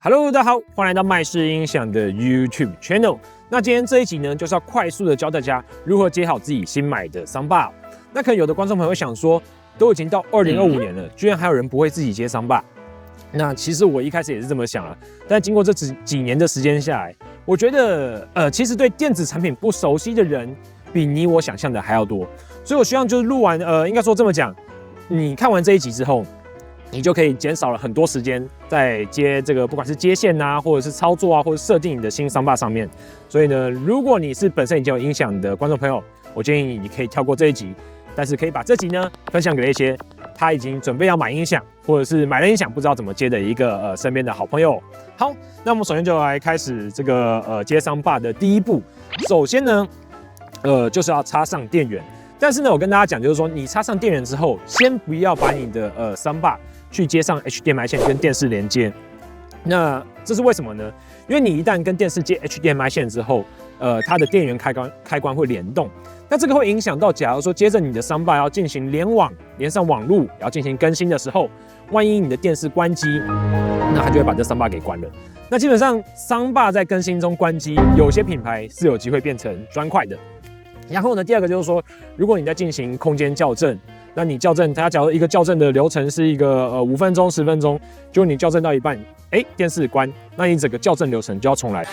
Hello， 大家好，欢迎来到麦氏音响的 YouTube Channel。那今天这一集呢，就是要快速的教大家如何接好自己新买的soundbar。那可能有的观众朋友会想说，都已经到2025年了，居然还有人不会自己接soundbar。那其实我一开始也是这么想啊，但经过这几年的时间下来，我觉得其实对电子产品不熟悉的人，比你我想象的还要多。所以我希望就是录完应该说这么讲，你看完这一集之后，你就可以减少了很多时间在接这个，不管是接线啊，或者是操作啊，或者设定你的新soundbar上面。所以呢，如果你是本身已经有音响的观众朋友，我建议你可以跳过这一集，但是可以把这集呢分享给一些他已经准备要买音响，或者是买了音响不知道怎么接的一个身边的好朋友。好，那我们首先就来开始这个接soundbar的第一步。首先呢，就是要插上电源。但是呢，我跟大家讲，就是说你插上电源之后，先不要把你的soundbar去接上 HDMI 线跟电视连接。那这是为什么呢？因为你一旦跟电视接 HDMI 线之后，它的电源开关会联动。那这个会影响到，假如说接着你的soundbar要进行联网、连上网路，要进行更新的时候，万一你的电视关机，那它就会把这soundbar给关了。那基本上soundbar在更新中关机，有些品牌是有机会变成砖块的。然后呢，第二个就是说，如果你在进行空间校正，那你校正它，假如一个校正的流程是一个5分钟、10分钟，就你校正到一半，电视关，那你整个校正流程就要重来。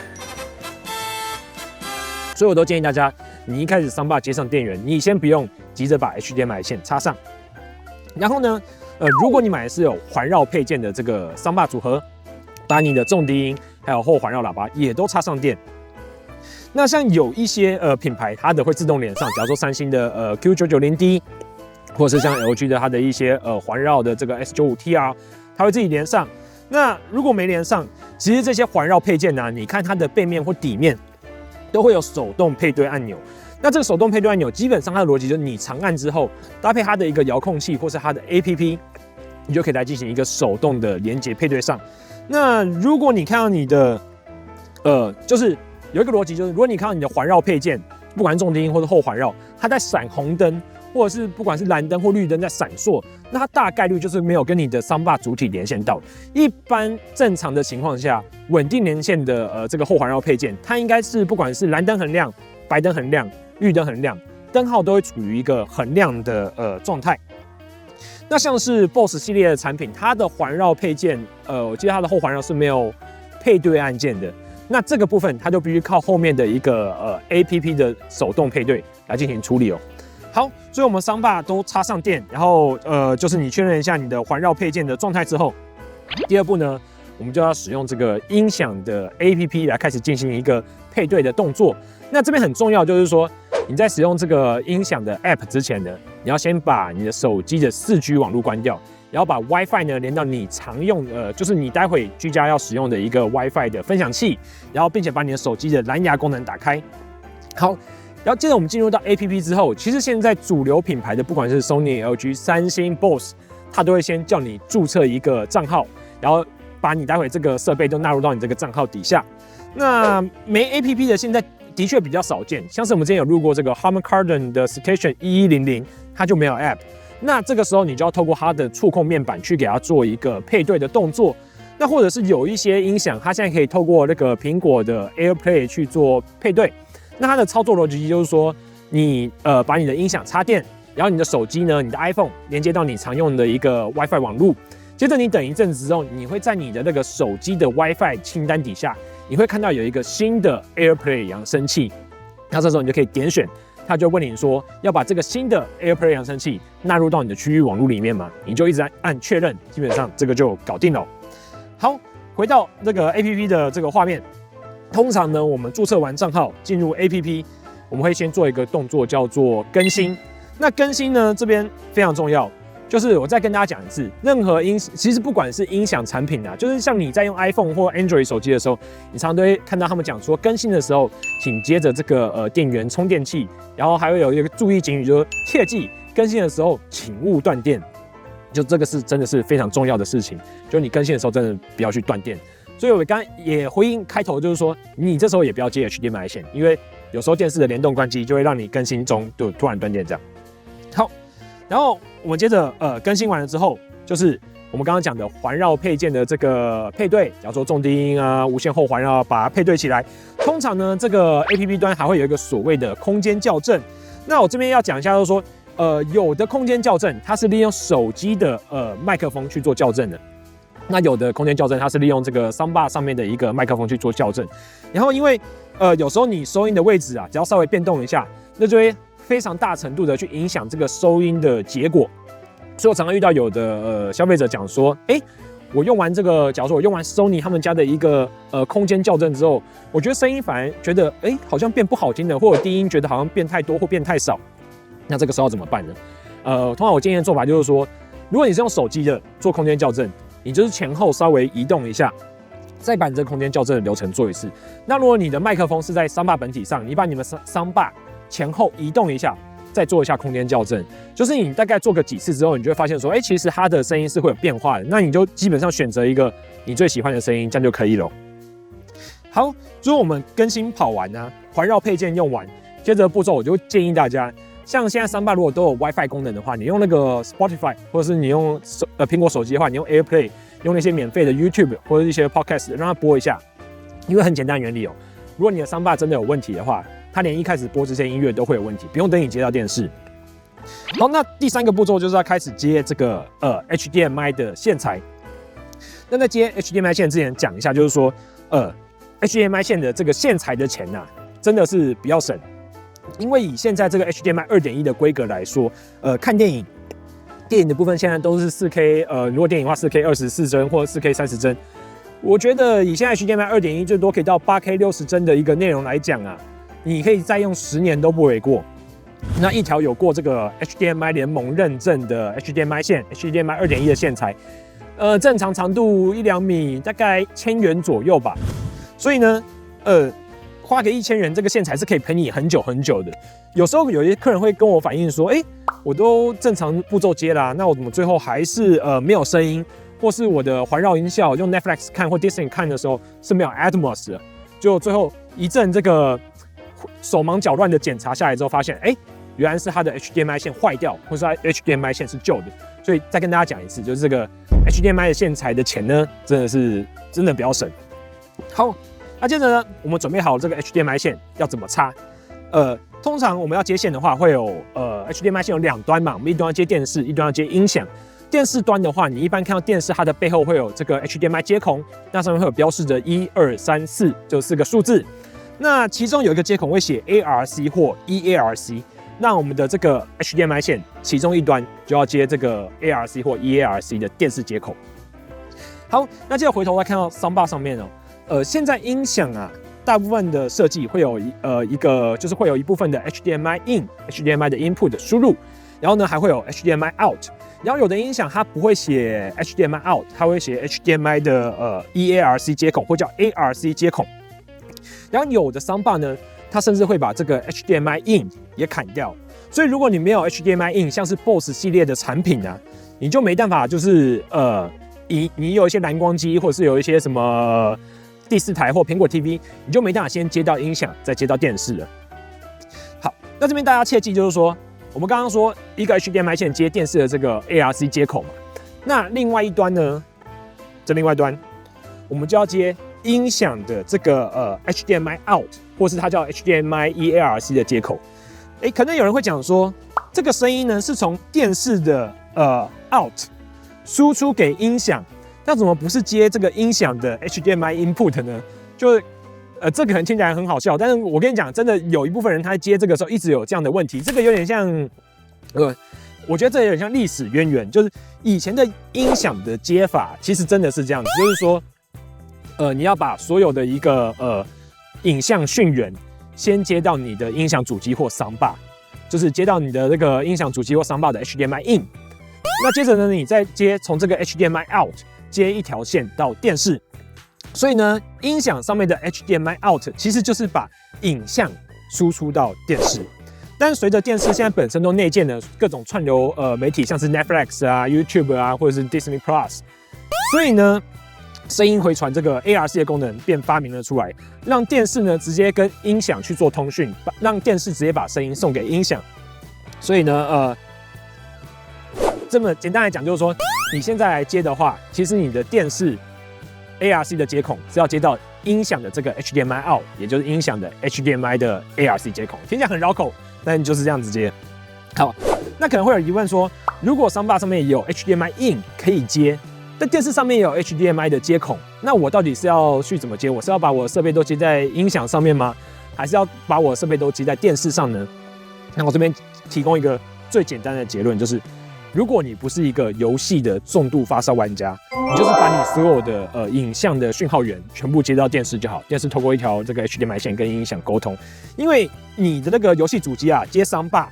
所以我都建议大家，你一开始soundbar接上电源，你先不用急着把 HDMI 线插上。然后呢，如果你买的是有环绕配件的这个soundbar组合，把你的重低音还有后环绕喇叭也都插上电。那像有一些品牌，它的会自动连上，假如说三星的Q990D， 或者是像 LG 的它的一些环绕的这个 S95TR， 它会自己连上。那如果没连上，其实这些环绕配件呢，你看它的背面或底面都会有手动配对按钮。那这个手动配对按钮，基本上它的逻辑就是你长按之后，搭配它的一个遥控器或是它的 APP， 你就可以来进行一个手动的连接配对上。那如果你看到你的就是有一个逻辑，就是如果你看到你的环绕配件，不管是重低音或者后环绕，它在闪红灯，或者是不管是蓝灯或绿灯在闪烁，那它大概率就是没有跟你的soundbar主体连线到。一般正常的情况下，稳定连线的这个后环绕配件，它应该是不管是蓝灯很亮、白灯很亮、绿灯很亮，灯号都会处于一个很亮的状态。那像是 BOSS 系列的产品，它的环绕配件，我记得它的后环绕是没有配对按键的。那这个部分它就必须靠后面的一个APP 的手动配对来进行处理哦。好，所以我们soundbar都插上电，然后就是你确认一下你的环绕配件的状态之后，第二步呢，我们就要使用这个音响的 APP 来开始进行一个配对的动作。那这边很重要，就是说你在使用这个音响的 App 之前呢，你要先把你的手机的4G 网络关掉。然后把 WiFi 呢连到你常用就是你待会居家要使用的一个 WiFi 的分享器，然后并且把你的手机的蓝牙功能打开。好，然后接着我们进入到 APP 之后，其实现在主流品牌的不管是 Sony、LG、三星、BOSS， 它都会先叫你注册一个账号，然后把你待会这个设备都纳入到你这个账号底下。那没 APP 的现在的确比较少见，像是我们之前有录过这个 Harman Kardon 的 Station 1100，它就没有 App。那这个时候你就要透过它的触控面板去给它做一个配对的动作。那或者是有一些音响，它现在可以透过那个苹果的 AirPlay 去做配对。那它的操作逻辑就是说，你把你的音响插电，然后你的手机呢，你的 iPhone 连接到你常用的一个 WiFi 网路。接着你等一阵子之后，你会在你的那个手机的 WiFi 清单底下，你会看到有一个新的 AirPlay 扬声器。那这时候你就可以点选。他就问你说要把这个新的 AirPlay 扬声器纳入到你的区域网络里面吗？你就一直按确认，基本上这个就搞定了。好，回到这个 APP 的这个画面，通常呢，我们注册完账号进入 APP， 我们会先做一个动作叫做更新。那更新呢，这边非常重要。就是我再跟大家讲一次，任何其实不管是音响产品啊，就是像你在用 iPhone 或 Android 手机的时候，你常常都会看到他们讲说，更新的时候，请接着这个电源充电器，然后还会有一个注意警语，就是切记更新的时候，请勿断电。就这个是真的是非常重要的事情，就你更新的时候真的不要去断电。所以我刚刚也回应开头，就是说你这时候也不要接 HDMI 线，因为有时候电视的联动关机就会让你更新中就突然断电这样。好。然后我们接着更新完了之后，就是我们刚刚讲的环绕配件的这个配对，假如说重低音啊、无线后环绕，把它配对起来。通常呢，这个 APP 端还会有一个所谓的空间校正。那我这边要讲一下，就是说，有的空间校正它是利用手机的麦克风去做校正的。那有的空间校正，它是利用这个 soundbar 上面的一个麦克风去做校正，然后因为有时候你收音的位置啊，只要稍微变动一下，那就会非常大程度的去影响这个收音的结果。所以我常常遇到有的消费者讲说，我用完这个，假如说我用完 Sony 他们家的一个空间校正之后，我觉得声音反而觉得好像变不好听了，或者低音觉得好像变太多或变太少，那这个时候要怎么办呢？通常我建议的做法就是说，如果你是用手机的做空间校正，你就是前后稍微移动一下，再把你这个空间校正的流程做一次。那如果你的麦克风是在soundbar本体上，你把你们soundbar前后移动一下，再做一下空间校正，就是你大概做个几次之后，你就会发现说，其实它的声音是会有变化的。那你就基本上选择一个你最喜欢的声音，这样就可以了。好，如果我们更新跑完啊，环绕配件用完，接着步骤我就建议大家。像现在soundbar如果都有 WiFi 功能的话，你用那个 Spotify， 或者是你用苹果手机的话，你用 AirPlay， 用那些免费的 YouTube 或者一些 Podcast 让它播一下，因为很简单原理哦。如果你的soundbar真的有问题的话，它连一开始播这些音乐都会有问题，不用等你接到电视。好，那第3个步骤就是要开始接这个HDMI 的线材。那在接 HDMI 线之前讲一下，就是说HDMI 线的这个线材的钱啊，真的是比较省。因为以现在这个 HDMI 2.1 的规格来说，看电影的部分现在都是 4K， 如果电影的话 4K 24帧或者 4K 30帧。我觉得以现在 HDMI 2.1 最多可以到 8K 60帧的一个内容来讲啊，你可以再用10年都不为过。那一条有过这个 HDMI 联盟认证的 HDMI 线 ，HDMI 2.1 的线材，正常长度1-2米，大概1000元左右吧。所以呢，花个1000元，这个线材是可以陪你很久很久的。有时候有些客人会跟我反映说，我都正常步骤接啦，那我怎么最后还是没有声音，或是我的环绕音效用 Netflix 看或 Disney 看的时候是没有 Atmos 的，就最后一阵这个手忙脚乱的检查下来之后，发现原来是它的 HDMI 线坏掉，或是它 HDMI 线是旧的。所以再跟大家讲一次，就是这个 HDMI 的线材的钱呢，真的比较省。好。那接着呢，我们准备好这个 HDMI 线要怎么插？通常我们要接线的话，会有HDMI 线有2端嘛，我们一端要接电视，一端要接音响。电视端的话，你一般看到电视它的背后会有这个 HDMI 接孔，那上面会有标示着1、2、3、4，就4个数字。那其中有一个接孔会写 ARC 或 EARC， 那我们的这个 HDMI 线其中一端就要接这个 ARC 或 EARC 的电视接口。好，那接着回头来看到 soundbar 上面哦。现在音响啊，大部分的设计会有就是会有一部分的 HDMI in、HDMI 的 input 的输入，然后呢还会有 HDMI out， 然后有的音响它不会写 HDMI out， 它会写 HDMI 的EARC 接孔或叫 ARC 接孔，然后有的soundbar呢，它甚至会把这个 HDMI in 也砍掉，所以如果你没有 HDMI in， 像是 BOSS 系列的产品啊，你就没办法就是你有一些蓝光机或者是有一些什么第4台或苹果 TV， 你就没办法先接到音响，再接到电视了。好，那这边大家切记就是说，我们刚刚说一个 HDMI 线接电视的这个 ARC 接口嘛，那另外一端呢，另外一端我们就要接音响的这个HDMI out， 或是它叫 HDMI EARC 的接口。可能有人会讲说，这个声音呢是从电视的out 输出给音响。那怎么不是接这个音响的 HDMI input 呢？就这个可能听起来很好笑，但是我跟你讲，真的有一部分人他接这个时候一直有这样的问题，这个有点像我觉得这有点像历史渊源，就是以前的音响的接法其实真的是这样子，就是说你要把所有的一个影像讯源先接到你的音响主机或soundbar，就是接到你的这个音响主机或soundbar的 HDMI in， 那接着呢，你再接从这个 HDMI out。接一条线到电视，所以呢，音响上面的 HDMI out 其实就是把影像输出到电视。但随着电视现在本身都内建了各种串流媒体，像是 Netflix 啊、YouTube 啊，或者是 Disney Plus， 所以呢，声音回传这个 ARC 的功能便发明了出来，让电视呢直接跟音响去做通讯，让电视直接把声音送给音响。所以呢，这么简单来讲，就是说，你现在来接的话，其实你的电视 ARC 的接孔是要接到音响的这个 HDMI out， 也就是音响的 HDMI 的 ARC 接孔，听起来很绕口，但就是这样子接。好，那可能会有疑问说，如果 Soundbar 上面也有 HDMI in 可以接，但电视上面也有 HDMI 的接孔，那我到底是要去怎么接？我是要把我的设备都接在音响上面吗？还是要把我的设备都接在电视上呢？那我这边提供一个最简单的结论，就是如果你不是一个游戏的重度发烧玩家，你就是把你所有的影像的讯号源全部接到电视就好，电视透过一条这个 HDMI 线跟音响沟通，因为你的那个游戏主机啊接Soundbar，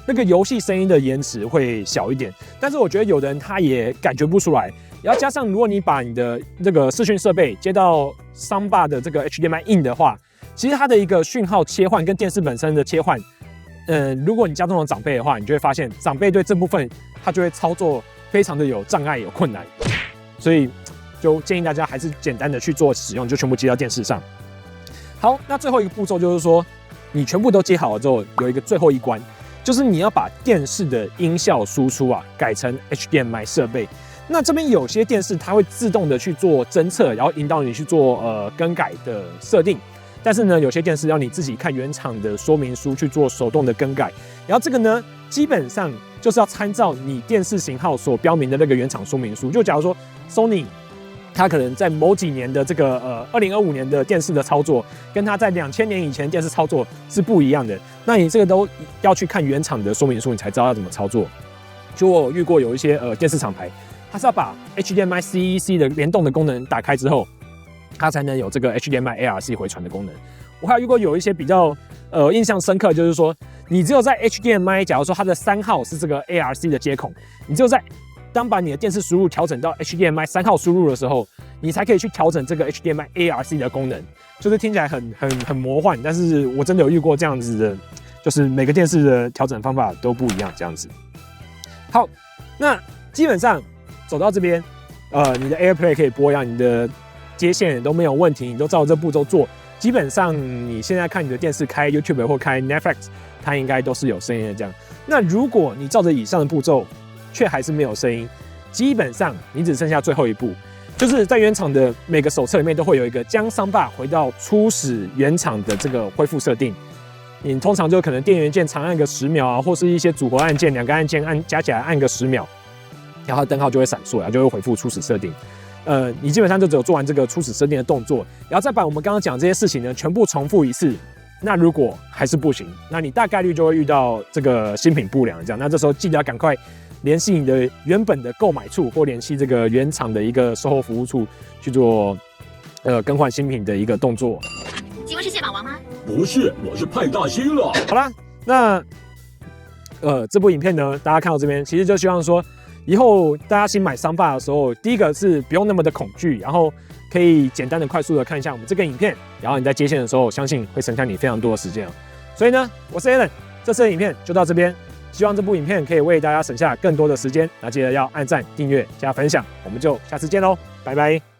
那个游戏声音的延迟会小一点，但是我觉得有的人他也感觉不出来。然后加上如果你把你的这个视讯设备接到Soundbar的这个 HDMI in 的话，其实它的一个讯号切换跟电视本身的切换，如果你家中有长辈的话，你就会发现长辈对这部分他就会操作非常的有障碍、有困难，所以就建议大家还是简单的去做使用，就全部接到电视上。好，那最后一个步骤就是说，你全部都接好了之后，有一个最后一关，就是你要把电视的音效输出啊改成 HDMI 设备。那这边有些电视它会自动的去做侦测，然后引导你去做更改的设定。但是呢，有些电视要你自己看原厂的说明书去做手动的更改，然后这个呢，基本上就是要参照你电视型号所标明的那个原厂说明书。就假如说 Sony， 它可能在某几年的这个2025年的电视的操作，跟它在2000年以前电视操作是不一样的，那你这个都要去看原厂的说明书，你才知道要怎么操作。就我有遇过有一些电视厂牌，它是要把 HDMI CEC 的联动的功能打开之后，它才能有这个 HDMI ARC 回传的功能。我还有遇过有一些比较印象深刻，就是说你只有在 HDMI， 假如说它的3号是这个 ARC 的接孔，你只有在当把你的电视输入调整到 HDMI 3号输入的时候，你才可以去调整这个 HDMI ARC 的功能。就是听起来很魔幻，但是我真的有遇过这样子的，就是每个电视的调整方法都不一样这样子。好，那基本上走到这边，你的 AirPlay 可以播，让你的接线都没有问题，你都照这步骤做，基本上你现在看你的电视开 YouTube 或开 Netflix， 它应该都是有声音的这样。那如果你照着以上的步骤，却还是没有声音，基本上你只剩下最后一步，就是在原厂的每个手册里面都会有一个将Soundbar回到初始原厂的这个恢复设定。你通常就可能电源键长按个10秒啊，或是一些组合按键，2个按键加起来按个10秒，然后灯号就会闪烁，然后就会恢复初始设定。你基本上就只有做完这个初始设定的动作，然后再把我们刚刚讲这些事情呢全部重复一次。那如果还是不行，那你大概率就会遇到这个新品不良这样。那这时候记得要赶快联系你的原本的购买处，或联系这个原厂的一个售后服务处去做更换新品的一个动作。请问是蟹堡王吗？不是，我是派大星了。好啦，那这部影片呢，大家看到这边，其实就希望说，以后大家新买Soundbar的时候，第一个是不用那么的恐惧，然后可以简单的、快速的看一下我们这个影片，然后你在接线的时候，相信会省下你非常多的时间。所以呢，我是 Alan， 这次的影片就到这边，希望这部影片可以为大家省下更多的时间。那记得要按赞、订阅、加分享，我们就下次见喽，拜拜。